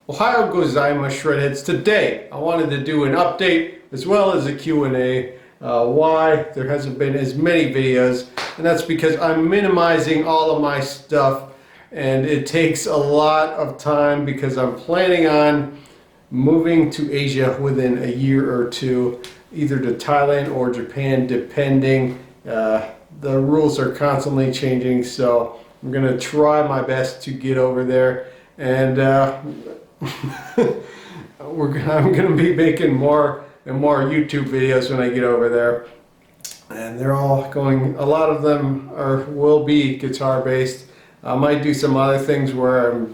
Ohio gozaimasu shredheads. Today I wanted to do an update as well as a Q&A. Why there hasn't been as many videos, and that's because I'm minimizing all of my stuff, and it takes a lot of time because I'm planning on moving to Asia within a year or two, either to Thailand or Japan, depending. The rules are constantly changing, so I'm gonna try my best to get over there, and I'm gonna be making more and more YouTube videos when I get over there, and they're all going. A lot of them will be guitar based. I might do some other things where I'm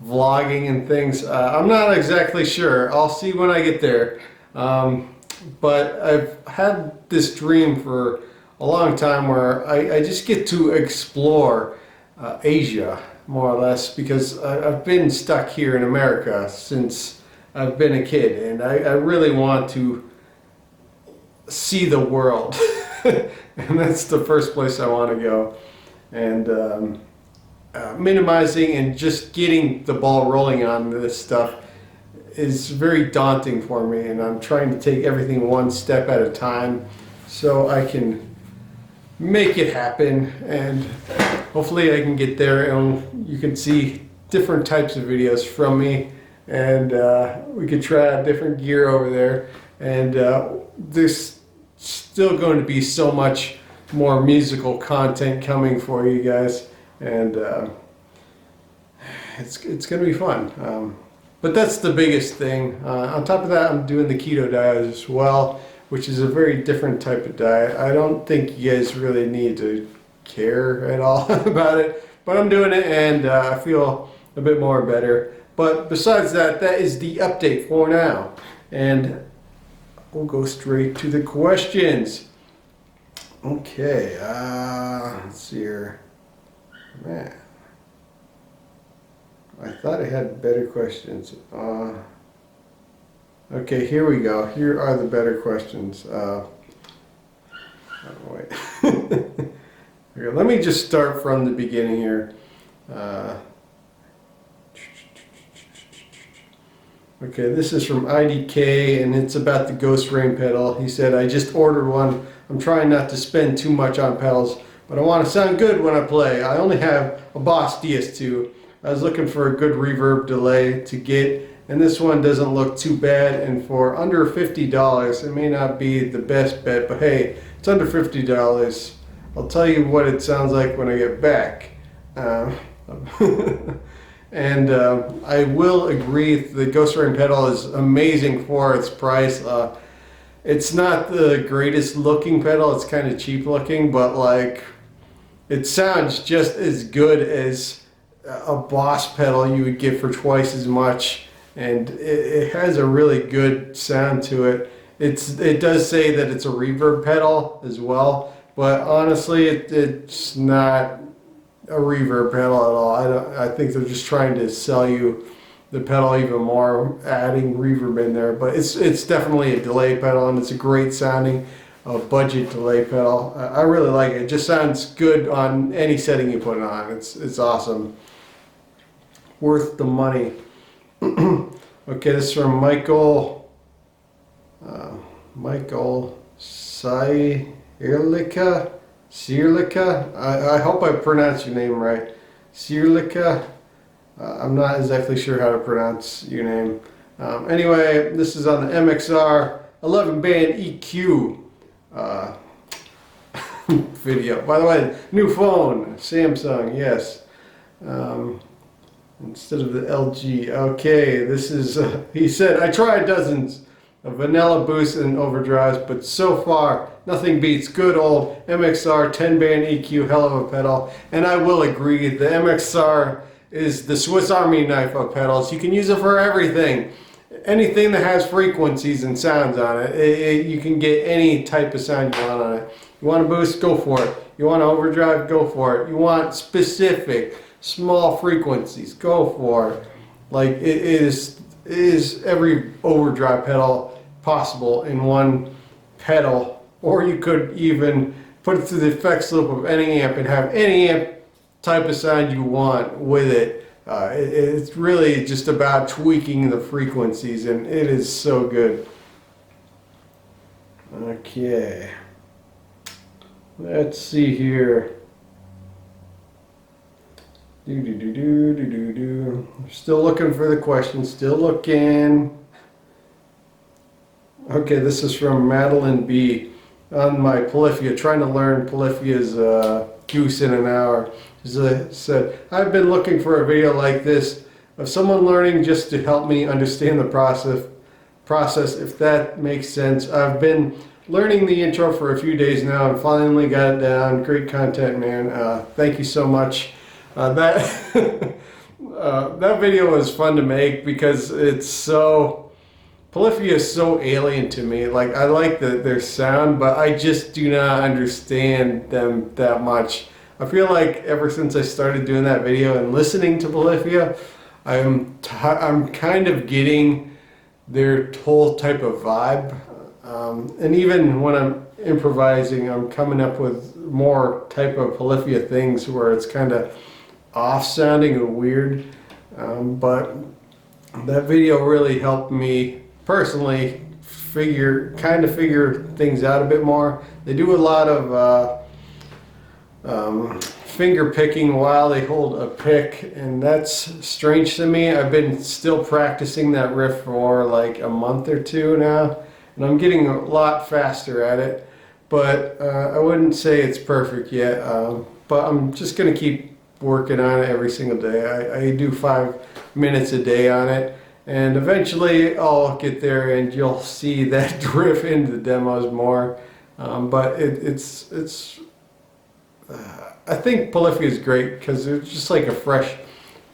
vlogging and things. I'm not exactly sure. I'll see when I get there. But I've had this dream for a long time where I just get to explore Asia, more or less, because I've been stuck here in America since I've been a kid, and I really want to see the world. And that's the first place I want to go. And minimizing and just getting the ball rolling on this stuff is very daunting for me, and I'm trying to take everything one step at a time so I can make it happen, and hopefully I can get there and you can see different types of videos from me, and we could try out different gear over there, and there's still going to be so much more musical content coming for you guys, and it's going to be fun. But that's the biggest thing. On top of that, I'm doing the keto diet as well, which is a very different type of diet. I don't think you guys really need to care at all about it, but I'm doing it, and I feel a bit more better. But besides that, that is the update for now. And we'll go straight to the questions. Okay, let's see here. Man, I thought I had better questions. Okay, here we go. Here are the better questions. Wait. Okay, let me just start from the beginning here. Okay, this is from IDK, and it's about the Ghost Rain pedal. He said, I just ordered one. I'm trying not to spend too much on pedals, but I want to sound good when I play. I only have a Boss DS2. I was looking for a good reverb delay to get, and this one doesn't look too bad, and for under $50, it may not be the best bet, but hey, it's under $50. I'll tell you what it sounds like when I get back. And I will agree, the Ghost Rain pedal is amazing for its price. It's not the greatest looking pedal, it's kind of cheap looking, but like, it sounds just as good as a Boss pedal you would get for twice as much, and it has a really good sound to it. It does say that it's a reverb pedal as well, but honestly it's not a reverb pedal at all. I think they're just trying to sell you the pedal even more, adding reverb in there, but it's definitely a delay pedal, and it's a great sounding budget delay pedal. I really like it. It just sounds good on any setting you put it on. It's awesome. Worth the money. Okay, this is from Michael Sierlica. I hope I pronounced your name right. Sierlica. I'm not exactly sure how to pronounce your name. Anyway, this is on the MXR 11 band EQ video. By the way, new phone, Samsung, yes. Instead of the LG. Okay, this is, he said, I tried dozens of vanilla boosts and overdrives, but so far nothing beats good old MXR 10 band EQ, hell of a pedal. And I will agree, the MXR is the Swiss Army knife of pedals. You can use it for everything. Anything that has frequencies and sounds on it, you can get any type of sound you want on it. You want a boost, go for it. You want an overdrive, go for it. You want specific small frequencies, go for it. Like, it is every overdrive pedal possible in one pedal, or you could even put it through the effects loop of any amp and have any amp type of sound you want with it. It's really just about tweaking the frequencies, and it is so good. Okay, let's see here. Still looking for the question, still looking. Okay, this is from Madeline B. On my Polyphia, trying to learn Polyphia's Goose in an Hour. She said, I've been looking for a video like this of someone learning just to help me understand the process, if that makes sense. I've been learning the intro for a few days now and finally got it down. Great content, man. Thank you so much. That video was fun to make because it's so... Polyphia is so alien to me. Like, I like their sound, but I just do not understand them that much. I feel like ever since I started doing that video and listening to Polyphia, I'm kind of getting their whole type of vibe. And even when I'm improvising, I'm coming up with more type of Polyphia things where it's kind of off-sounding and weird. But that video really helped me personally figure things out a bit more. They do a lot of finger picking while they hold a pick, and that's strange to me. I've been still practicing that riff for like a month or two now, and I'm getting a lot faster at it, but I wouldn't say it's perfect yet. But I'm just gonna keep working on it every single day. I do 5 minutes a day on it. And eventually I'll get there and you'll see that riff into the demos more. But I think Polyphia is great because it's just like a fresh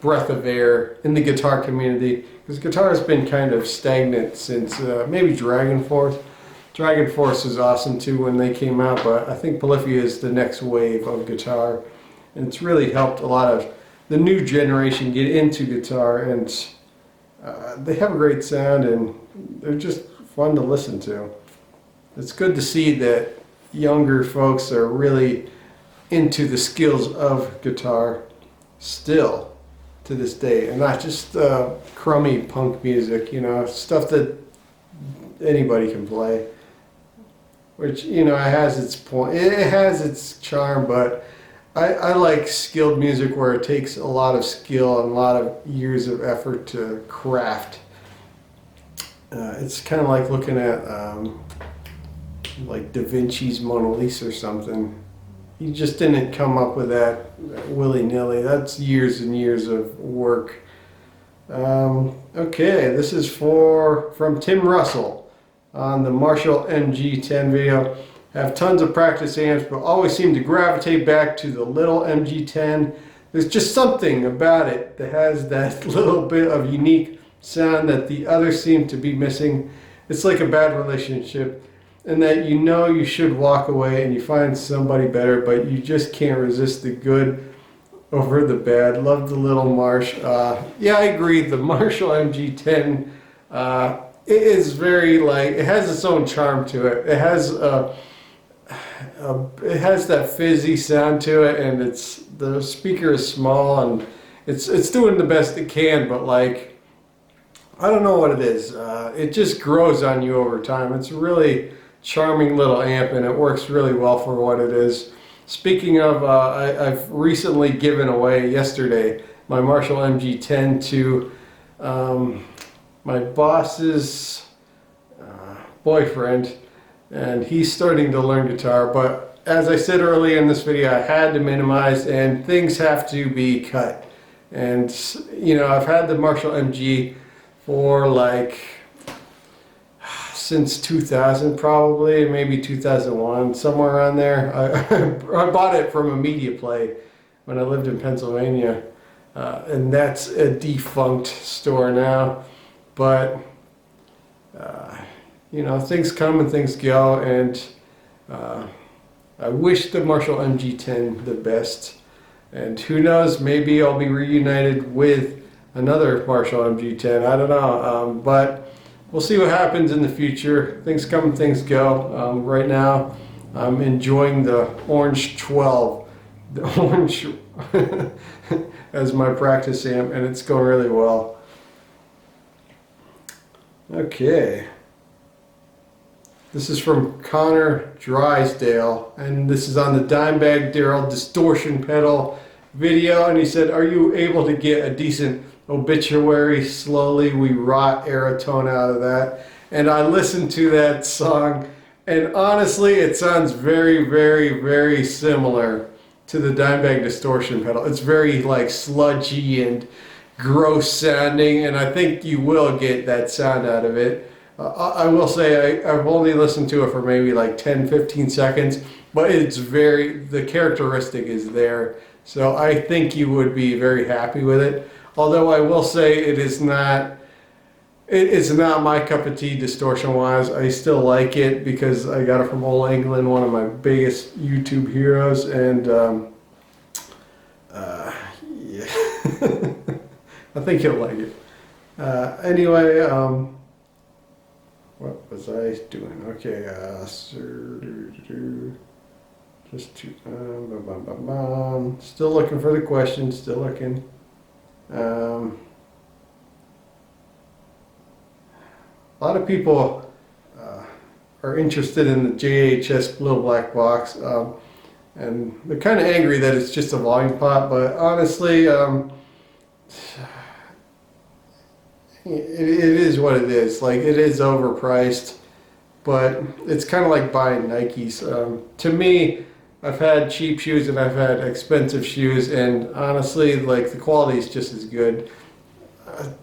breath of air in the guitar community. Because guitar has been kind of stagnant since maybe Dragon Force. Dragon Force is awesome too when they came out, but I think Polyphia is the next wave of guitar. And it's really helped a lot of the new generation get into guitar, and they have a great sound and they're just fun to listen to. It's good to see that younger folks are really into the skills of guitar still to this day, and not just crummy punk music, you know, stuff that anybody can play. Which, you know, it has its point, it has its charm, but I like skilled music where it takes a lot of skill and a lot of years of effort to craft. It's kind of like looking at like Da Vinci's Mona Lisa or something. He just didn't come up with that willy-nilly. That's years and years of work. Okay, this is from Tim Russell on the Marshall MG10 video. Have tons of practice amps, but always seem to gravitate back to the little MG10. There's just something about it that has that little bit of unique sound that the others seem to be missing. It's like a bad relationship, and that you know you should walk away and you find somebody better, but you just can't resist the good over the bad. Love the little Marsh. Yeah, I agree. The Marshall MG10, it is very, like, it has its own charm to it. It has that fizzy sound to it, and the speaker is small and it's doing the best it can, but like, I don't know what it is. It just grows on you over time. It's a really charming little amp and it works really well for what it is. Speaking of, I've recently given away yesterday my Marshall MG10 to my boss's boyfriend, and he's starting to learn guitar, but as I said earlier in this video, I had to minimize and things have to be cut. And you know, I've had the Marshall MG for like since 2000 probably, maybe 2001, somewhere around there. I bought it from a media play when I lived in Pennsylvania, and that's a defunct store now, but you know, things come and things go, and I wish the Marshall MG10 the best, and who knows, maybe I'll be reunited with another Marshall MG10, I don't know, but we'll see what happens in the future. Things come and things go. Right now I'm enjoying the Orange 12. The Orange, as my practice amp, and it's going really well. Okay. This is from Connor Drysdale, and this is on the Dimebag Darrell distortion pedal video, and he said, are you able to get a decent Obituary Slowly We Rot era tone out of that? And I listened to that song, and honestly it sounds very, very, very similar to the Dimebag distortion pedal. It's very like sludgy and gross sounding, and I think you will get that sound out of it. I will say I've only listened to it for maybe like 10-15 seconds, but it's the characteristic is there, so I think you would be very happy with it. Although I will say it's not my cup of tea distortion wise. I still like it because I got it from Old England, one of my biggest YouTube heroes, and yeah. I think you'll like it. Anyway, what was I doing? Okay, just to, still looking for the question, still looking. A lot of people are interested in the JHS little black box, and they're kind of angry that it's just a volume pot, but honestly, it is what it is. Like, it is overpriced, but it's kind of like buying Nikes. To me, I've had cheap shoes and I've had expensive shoes, and honestly, like, the quality is just as good.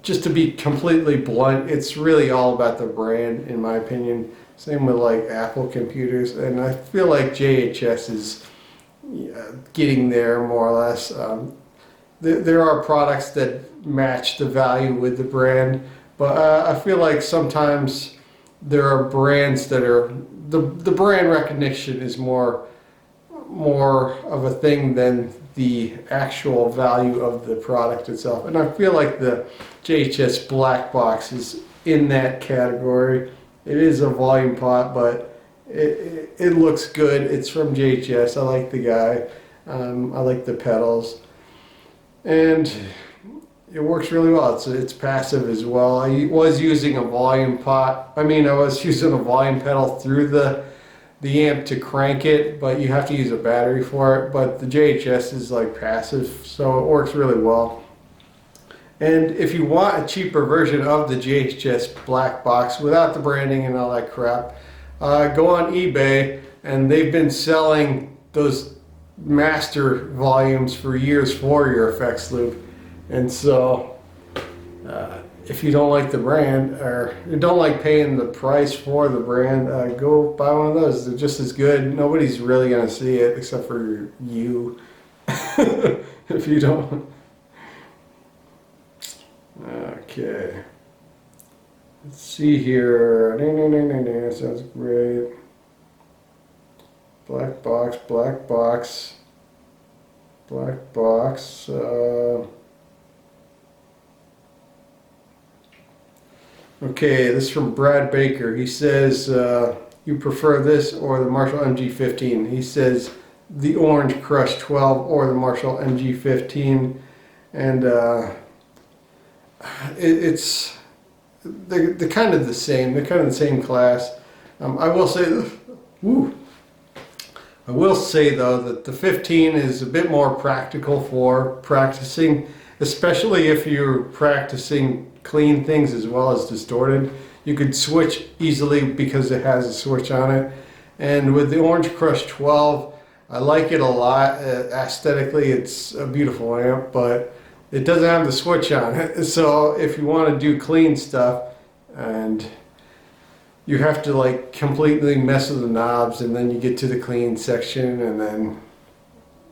Just to be completely blunt, it's really all about the brand, in my opinion. Same with like Apple computers, and I feel like JHS is getting there more or less. There are products that match the value with the brand, but I feel like sometimes there are brands that are the brand recognition is more of a thing than the actual value of the product itself, and I feel like the JHS black box is in that category. It is a volume pot, but it looks good. It's from JHS. I like the guy. I like the pedals, and it works really well. It's passive as well. I was using a volume pot. I was using a volume pedal through the amp to crank it, but you have to use a battery for it. But the JHS is like passive, so it works really well. And if you want a cheaper version of the JHS black box without the branding and all that crap, go on eBay, and they've been selling those master volumes for years for your effects loop. And so if you don't like the brand, or you don't like paying the price for the brand, go buy one of those. They're just as good. Nobody's really going to see it except for you if you don't. Okay, let's see here. Sounds great. Black box, black box, black box. Okay, this is from Brad Baker. He says, you prefer this or the Marshall MG10? He says the Orange Crush 12 or the Marshall MG10, and they're kind of the same. They're kind of the same class. I will say though that the 15 is a bit more practical for practicing, especially if you're practicing clean things as well as distorted. You could switch easily because it has a switch on it. And with the Orange Crush 12, I like it a lot. Aesthetically, it's a beautiful amp, but it doesn't have the switch on it. So if you want to do clean stuff, and you have to like completely mess with the knobs, and then you get to the clean section, and then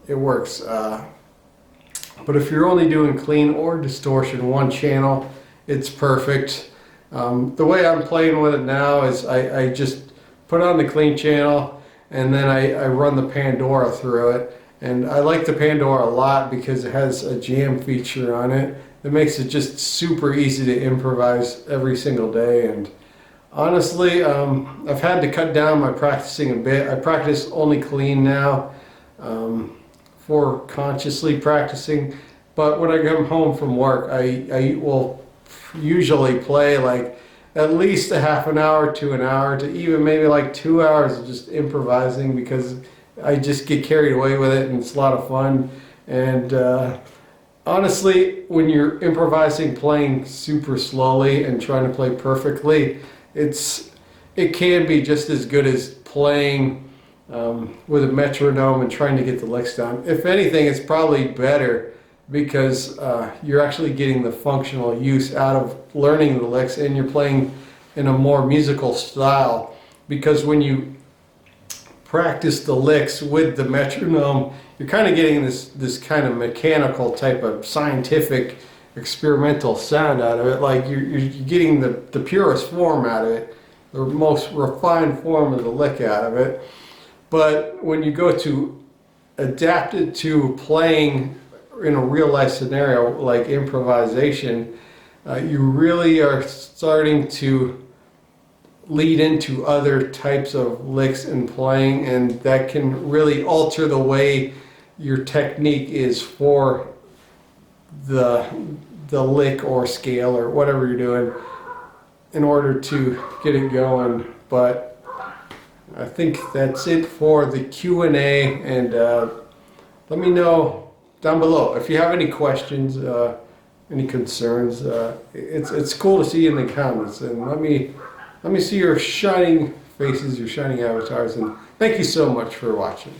it works. But if you're only doing clean or distortion, one channel, it's perfect. The way I'm playing with it now is I just put on the clean channel, and then I run the Pandora through it. And I like the Pandora a lot because it has a jam feature on it that makes it just super easy to improvise every single day. And honestly, I've had to cut down my practicing a bit. I practice only clean now for consciously practicing. But when I come home from work, I will usually play like at least a half an hour to an hour to even maybe like 2 hours of just improvising, because I just get carried away with it and it's a lot of fun. And honestly, when you're improvising, playing super slowly and trying to play perfectly, it can be just as good as playing with a metronome and trying to get the licks down. If anything, it's probably better, because you're actually getting the functional use out of learning the licks, and you're playing in a more musical style. Because when you practice the licks with the metronome, you're kind of getting this kind of mechanical type of scientific experimental sound out of it. Like you're getting the purest form out of it, the most refined form of the lick out of it. But when you go to adapt it to playing in a real life scenario like improvisation, you really are starting to lead into other types of licks and playing, and that can really alter the way your technique is for the lick or scale or whatever you're doing in order to get it going. But I think that's it for the Q&A, and let me know down below if you have any questions, any concerns. It's cool to see you in the comments, and let me see your shining faces, your shining avatars, and thank you so much for watching.